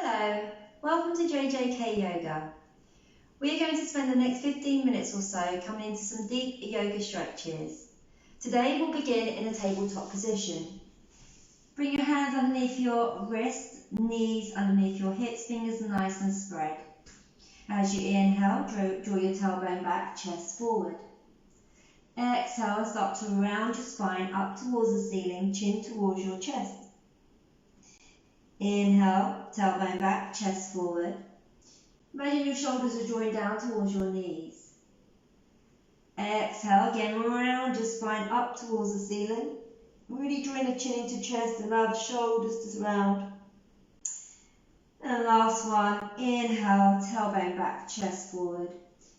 Hello, welcome to JJK Yoga. We are going to spend the next 15 minutes or so coming into some deep yoga stretches. Today we'll begin in a tabletop position. Bring your hands underneath your wrists, knees underneath your hips, fingers nice and spread. As you inhale, draw your tailbone back, chest forward. Exhale, start to round your spine up towards the ceiling, chin towards your chest. Inhale, tailbone back, chest forward. Imagine your shoulders are joined down towards your knees. Exhale, again round your spine up towards the ceiling. Really drawing the chin into chest, allow the shoulders to round. And last one, inhale, tailbone back, chest forward.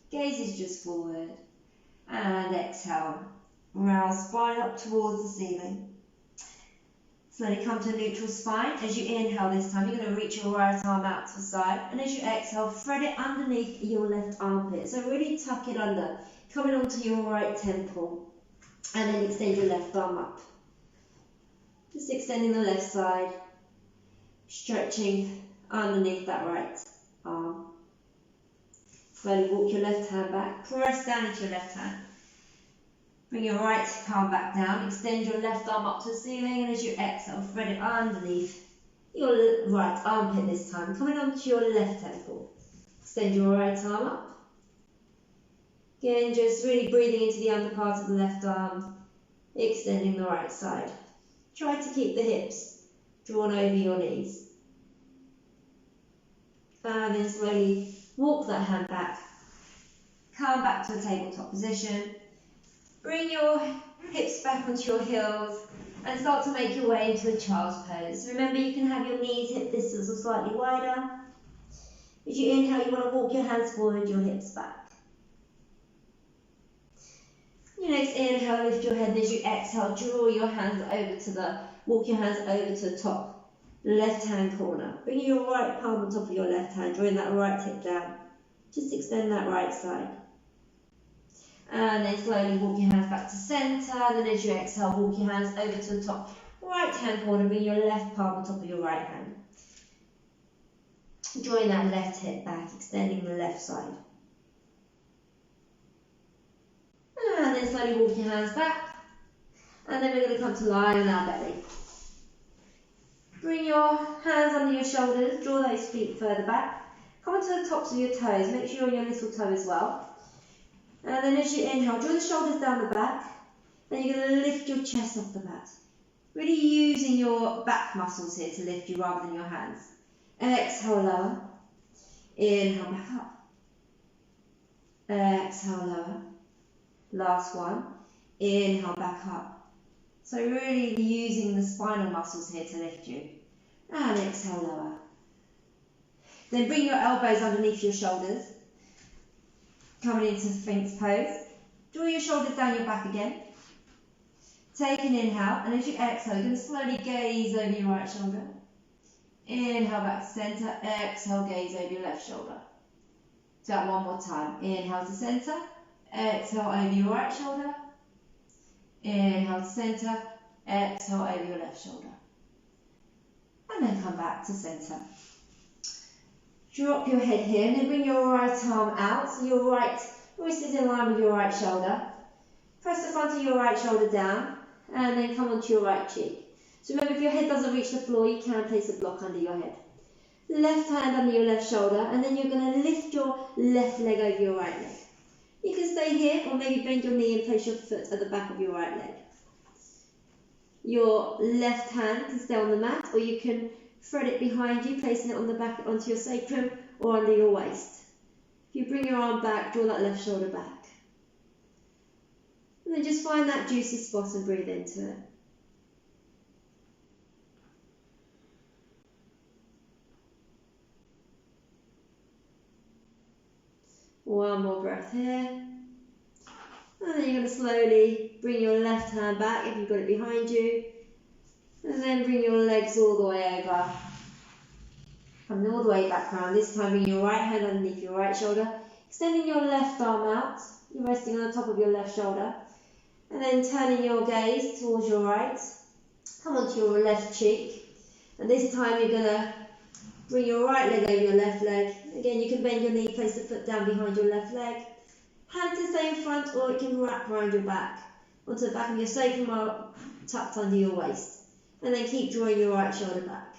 Gaze is just forward. And exhale, round spine up towards the ceiling. Slowly come to a neutral spine. As you inhale this time, you're going to reach your right arm out to the side. And as you exhale, thread it underneath your left armpit. So really tuck it under, coming onto your right temple. And then extend your left arm up. Just extending the left side. Stretching underneath that right arm. Slowly walk your left hand back. Press down into your left hand. Bring your right palm back down, extend your left arm up to the ceiling, and as you exhale, thread it underneath your right armpit this time, coming onto your left temple. Extend your right arm up. Again, just really breathing into the under part of the left arm, extending the right side. Try to keep the hips drawn over your knees. And then slowly walk that hand back. Come back to a tabletop position. Bring your hips back onto your heels and start to make your way into a child's pose. Remember, you can have your knees hip distance or slightly wider. As you inhale, you want to walk your hands forward, your hips back. Your next inhale, lift your head, and as you exhale, draw your hands over to walk your hands over to the top left hand corner. Bring your right palm on top of your left hand, drawing that right hip down. Just extend that right side. And then slowly walk your hands back to centre. Then as you exhale, walk your hands over to the top right hand corner. Bring your left palm on top of your right hand. Drawing that left hip back, extending the left side. And then slowly walk your hands back. And then we're going to come to lie on our belly. Bring your hands under your shoulders. Draw those feet further back. Come onto the tops of your toes. Make sure you're on your little toe as well. And then as you inhale, draw the shoulders down the back. Then you're going to lift your chest off the mat. Really using your back muscles here to lift you rather than your hands. Exhale, lower. Inhale, back up. Exhale, lower. Last one. Inhale, back up. So really using the spinal muscles here to lift you. And exhale, lower. Then bring your elbows underneath your shoulders. Coming into Sphinx pose. Draw your shoulders down your back again. Take an inhale, and as you exhale, you're going to slowly gaze over your right shoulder. Inhale back to centre. Exhale, gaze over your left shoulder. Do that one more time. Inhale to centre. Exhale over your right shoulder. Inhale to centre. Exhale over your left shoulder. And then come back to centre. Drop your head here and then bring your right arm out so your right wrist is in line with your right shoulder. Press the front of your right shoulder down and then come onto your right cheek. So remember, if your head doesn't reach the floor, you can place a block under your head. Left hand under your left shoulder, and then you're going to lift your left leg over your right leg. You can stay here or maybe bend your knee and place your foot at the back of your right leg. Your left hand can stay on the mat, or you can thread it behind you, placing it on the back onto your sacrum or under your waist. If you bring your arm back, draw that left shoulder back. And then just find that juicy spot and breathe into it. One more breath here. And then you're going to slowly bring your left hand back if you've got it behind you. And then bring your legs all the way over. Coming all the way back round. This time bring your right hand underneath your right shoulder. Extending your left arm out. You're resting on the top of your left shoulder. And then turning your gaze towards your right. Come onto your left cheek. And this time you're going to Bring your right leg over your left leg. Again, you can bend your knee, place the foot down behind your left leg. Hand to stay in front, or it can wrap around your back, onto the back of your sofa, tucked under your waist. And then keep drawing your right shoulder back.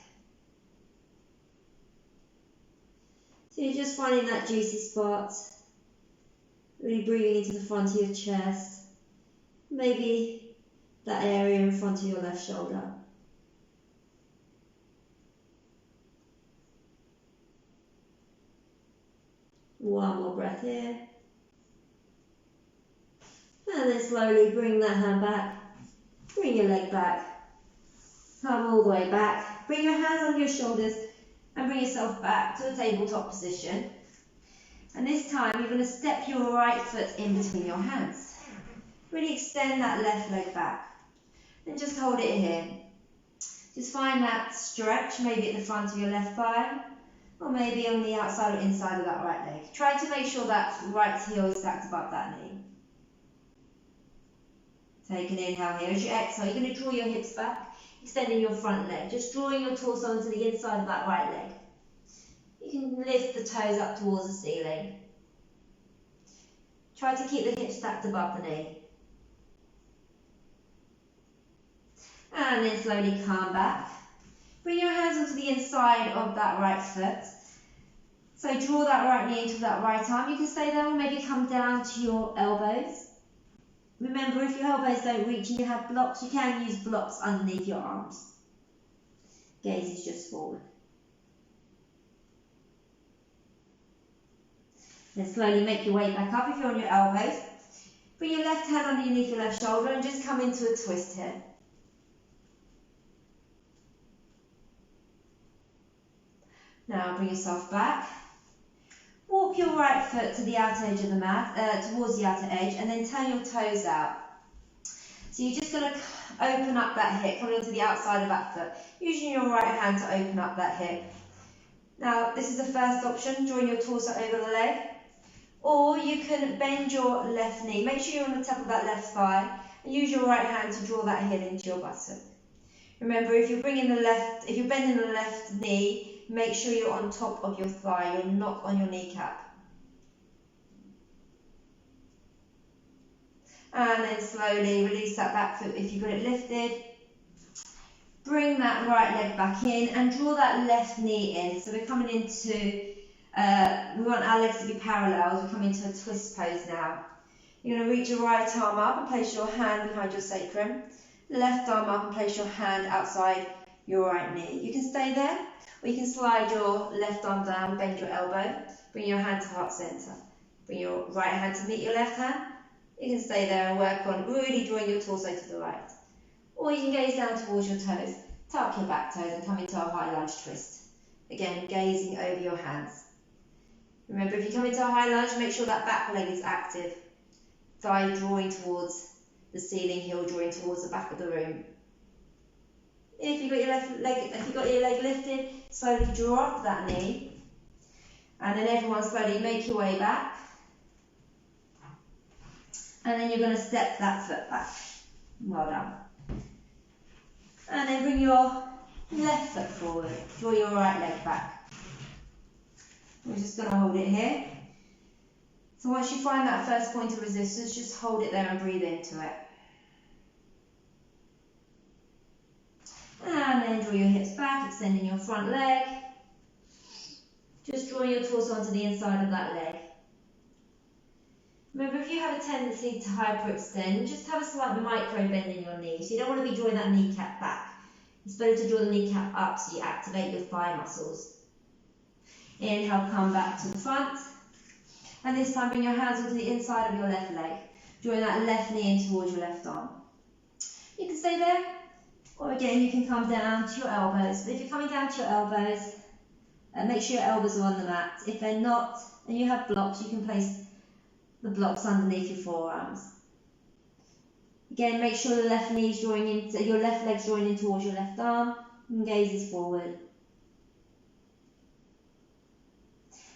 So you're just finding that juicy spot. Really breathing into the front of your chest. Maybe that area in front of your left shoulder. One more breath here. And then slowly bring that hand back. Bring your leg back. Come all the way back. Bring your hands under your shoulders and bring yourself back to a tabletop position. And this time you're going to step your right foot in between your hands. Really extend that left leg back. And just hold it here. Just find that stretch, maybe at the front of your left thigh, or maybe on the outside or inside of that right leg. Try to make sure that right heel is stacked above that knee. Take an inhale here. As you exhale, you're going to draw your hips back, extending your front leg, just drawing your torso onto the inside of that right leg. You can lift the toes up towards the ceiling. Try to keep the hips stacked above the knee. And then slowly come back. Bring your hands onto the inside of that right foot. So draw that right knee into that right arm. You can stay there or maybe come down to your elbows. Remember, if your elbows don't reach and you have blocks, you can use blocks underneath your arms. Gaze is just forward. Then slowly make your way back up if you're on your elbows. Bring your left hand underneath your left shoulder and just come into a twist here. Now bring yourself back. Walk your right foot to the outer edge of the mat, towards the outer edge, and then turn your toes out. So you're just going to open up that hip, coming onto the outside of that foot, using your right hand to open up that hip. Now this is the first option, drawing your torso over the leg. Or you can bend your left knee, make sure you're on the top of that left thigh, and use your right hand to draw that heel into your buttock. Remember, if you're bending the left knee, make sure you're on top of your thigh, you're not on your kneecap. And then slowly release that back foot if you've got it lifted. Bring that right leg back in and draw that left knee in. So we're coming into, we want our legs to be parallel as we come into a twist pose now. You're going to reach your right arm up and place your hand behind your sacrum. Left arm up and place your hand outside your right knee. You can stay there, or you can slide your left arm down, bend your elbow, bring your hand to heart center. Bring your right hand to meet your left hand. You can stay there and work on really drawing your torso to the right. Or you can gaze down towards your toes, tuck your back toes and come into a high lunge twist. Again, gazing over your hands. Remember, if you come into a high lunge, make sure that back leg is active. Thigh drawing towards the ceiling, heel drawing towards the back of the room. If you've got your leg lifted, slowly draw up that knee. And then everyone slowly make your way back. And then you're going to step that foot back. Well done. And then bring your left foot forward. Draw your right leg back. We're just going to hold it here. So once you find that first point of resistance, just hold it there and breathe into it. And then draw your hips back, extending your front leg. Just draw your torso onto the inside of that leg. Remember, if you have a tendency to hyperextend, just have a slight micro bend in your knee. So you don't want to be drawing that kneecap back. It's better to draw the kneecap up so you activate your thigh muscles. Inhale, come back to the front. And this time bring your hands onto the inside of your left leg, drawing that left knee in towards your left arm. You can stay there, or again you can come down to your elbows. But if you're coming down to your elbows, make sure your elbows are on the mat. If they're not, and you have blocks, you can place the blocks underneath your forearms. Again, make sure the left knee is drawing into your left leg's drawing in towards your left arm, and gaze is forward.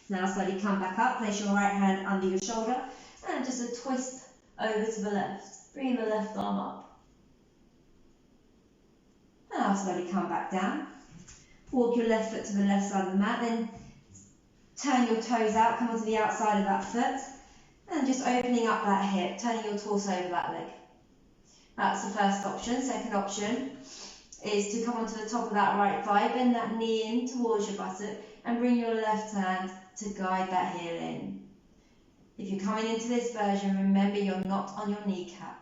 Now slowly come back up, place your right hand under your shoulder, and just a twist over to the left. Bring the left arm up. Now slowly come back down. Walk your left foot to the left side of the mat, then turn your toes out, come onto the outside of that foot, and just opening up that hip, turning your torso over that leg. That's the first option. Second option is to come onto the top of that right thigh, bend that knee in towards your buttock, and bring your left hand to guide that heel in. If you're coming into this version, remember you're not on your kneecap.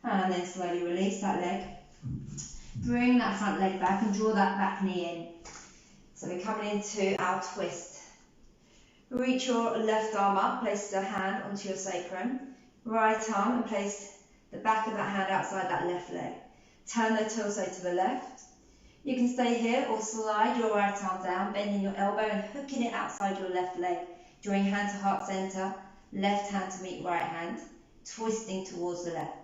And then slowly release that leg. Bring that front leg back and draw that back knee in. So we're coming into our twist. Reach your left arm up, place the hand onto your sacrum. Right arm and place the back of that hand outside that left leg. Turn the torso to the left. You can stay here or slide your right arm down, bending your elbow and hooking it outside your left leg. Drawing hand to heart center, left hand to meet right hand, twisting towards the left.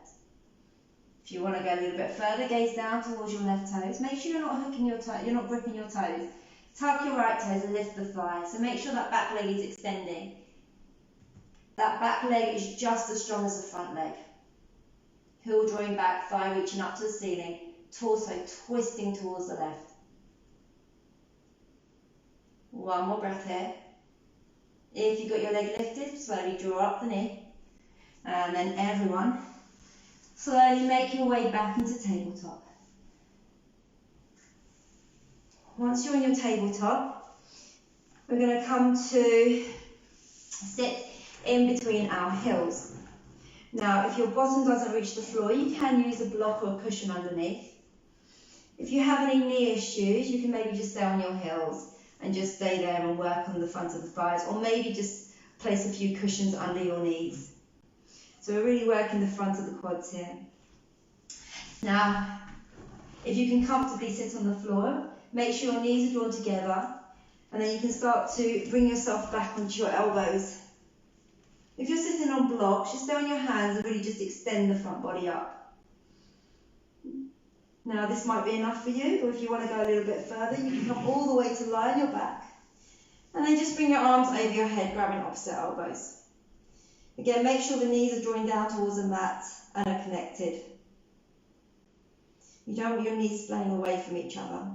If you want to go a little bit further, gaze down towards your left toes. Make sure you're not hooking your toes, you're not gripping your toes. Tuck your right toes and lift the thigh. So make sure that back leg is extending. That back leg is just as strong as the front leg. Heel drawing back, thigh reaching up to the ceiling, torso twisting towards the left. One more breath here. If you've got your leg lifted, slowly draw up the knee. And then everyone, slowly make your way back into tabletop. Once you're on your tabletop, we're going to come to sit in between our heels. Now, if your bottom doesn't reach the floor, you can use a block or a cushion underneath. If you have any knee issues, you can maybe just stay on your heels and just stay there and work on the front of the thighs, or maybe just place a few cushions under your knees. So we're really working the front of the quads here. Now, if you can comfortably sit on the floor, make sure your knees are drawn together, and then you can start to bring yourself back onto your elbows. If you're sitting on blocks, just stay on your hands and really just extend the front body up. Now this might be enough for you, or if you want to go a little bit further, you can come all the way to lie on your back. And then just bring your arms over your head, grabbing opposite elbows. Again, make sure the knees are drawing down towards the mat and are connected. You don't want your knees splaying away from each other.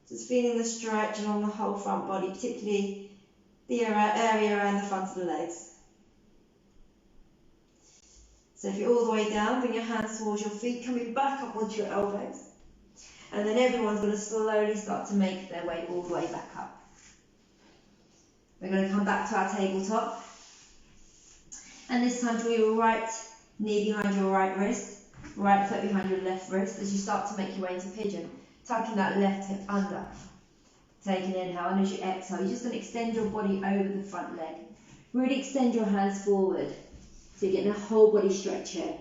Just feeling the stretch along the whole front body, particularly the area around the front of the legs. So if you're all the way down, bring your hands towards your feet, coming back up onto your elbows. And then everyone's going to slowly start to make their way all the way back up. We're going to come back to our tabletop. And this time draw your right knee behind your right wrist, right foot behind your left wrist as you start to make your way into pigeon. Tucking that left hip under. Take an inhale, and as you exhale, you're just going to extend your body over the front leg. Really extend your hands forward, so you're getting a whole body stretch here.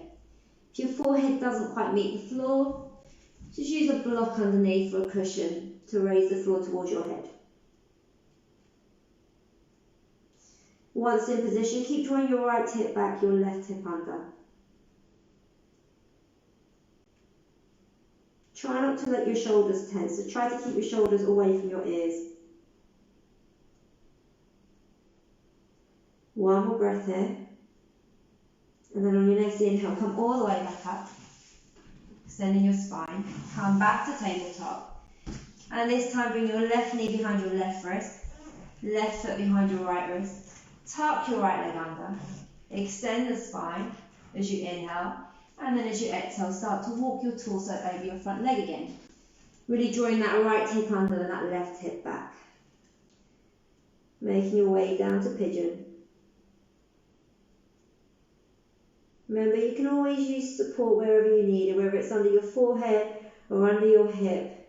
If your forehead doesn't quite meet the floor, just use a block underneath for a cushion to raise the floor towards your head. Once in position, keep drawing your right hip back, your left hip under. Try not to let your shoulders tense, so try to keep your shoulders away from your ears. One more breath here. And then on your next inhale, come all the way back up. Extending your spine. Come back to tabletop. And this time bring your left knee behind your left wrist. Left foot behind your right wrist. Tuck your right leg under. Extend the spine as you inhale. And then as you exhale, start to walk your torso over your front leg again. Really drawing that right hip under and that left hip back. Making your way down to pigeon. Remember, you can always use support wherever you need it, whether it's under your forehead or under your hip.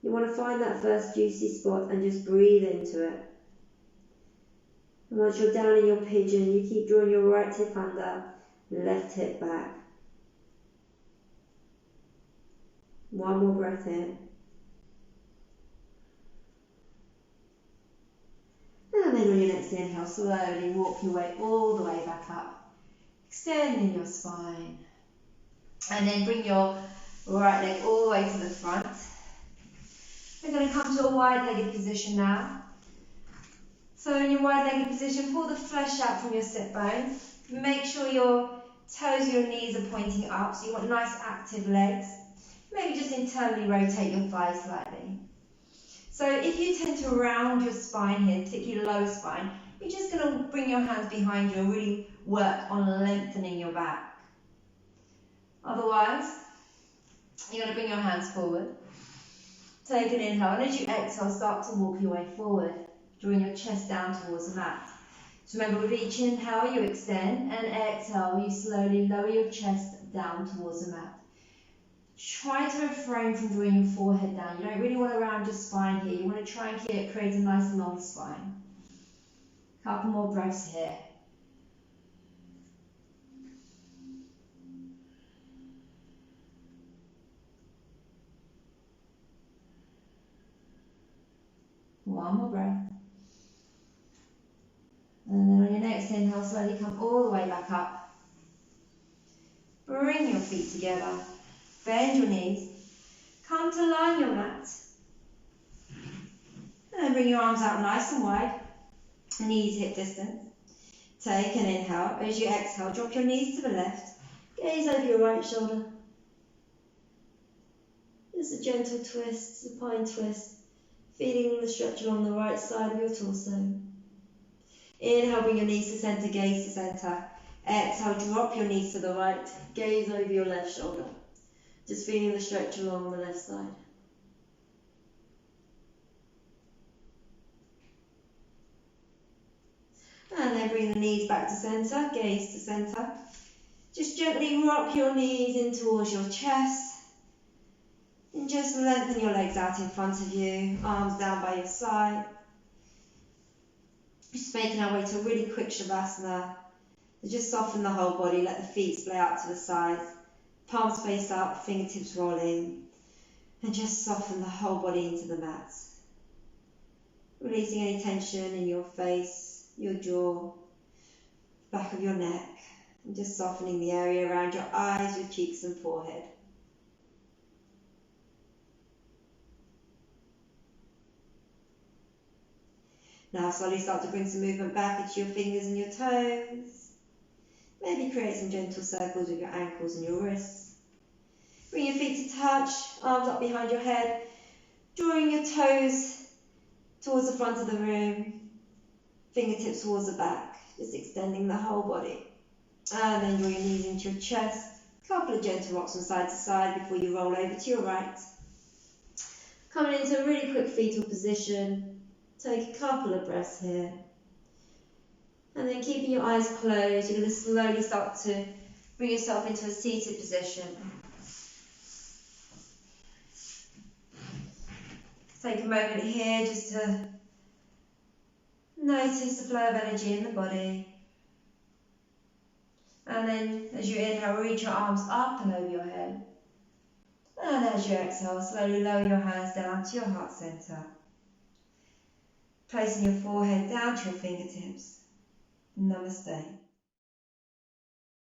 You want to find that first juicy spot and just breathe into it. And once you're down in your pigeon, you keep drawing your right hip under, left hip back. One more breath in. And then on your next inhale, slowly walk your way all the way back up. Extending your spine. And then bring your right leg all the way to the front. We're going to come to a wide-legged position now. So in your wide-legged position, pull the flesh out from your sit bones. Make sure your toes of your knees are pointing up, so you want nice active legs. Maybe just internally rotate your thighs slightly. So if you tend to round your spine here, particularly your lower spine, you're just going to bring your hands behind you and really work on lengthening your back. Otherwise, you're going to bring your hands forward. Take an inhale, and as you exhale, start to walk your way forward, drawing your chest down towards the mat. So remember, with each inhale, you extend, and exhale, you slowly lower your chest down towards the mat. Try to refrain from drawing your forehead down. You don't really want to round your spine here. You want to try and create a nice long spine. Couple more breaths here. One more breath. And then on your next inhale, slowly come all the way back up. Bring your feet together. Bend your knees. Come to line your mat. And then bring your arms out nice and wide. Knees hip distance. Take an inhale. As you exhale, drop your knees to the left. Gaze over your right shoulder. Just a gentle twist, supine twist. Feeling the stretch along the right side of your torso. Inhale, bring your knees to centre, gaze to centre. Exhale, drop your knees to the right, gaze over your left shoulder. Just feeling the stretch along the left side. And then bring the knees back to centre, gaze to centre. Just gently rock your knees in towards your chest. And just lengthen your legs out in front of you, arms down by your side. Just making our way to a really quick Shavasana. So just soften the whole body, let the feet splay out to the sides. Palms face up, fingertips rolling. And just soften the whole body into the mat. Releasing any tension in your face, your jaw, back of your neck. And just softening the area around your eyes, your cheeks and forehead. Now slowly start to bring some movement back into your fingers and your toes. Maybe create some gentle circles with your ankles and your wrists. Bring your feet to touch, arms up behind your head, drawing your toes towards the front of the room, fingertips towards the back, just extending the whole body. And then draw your knees into your chest. Couple of gentle rocks from side to side before you roll over to your right. Coming into a really quick fetal position. Take a couple of breaths here. And then keeping your eyes closed, you're going to slowly start to bring yourself into a seated position. Take a moment here just to notice the flow of energy in the body. And then as you inhale, reach your arms up and over your head. And as you exhale, slowly lower your hands down to your heart center. Placing your forehead down to your fingertips. Namaste.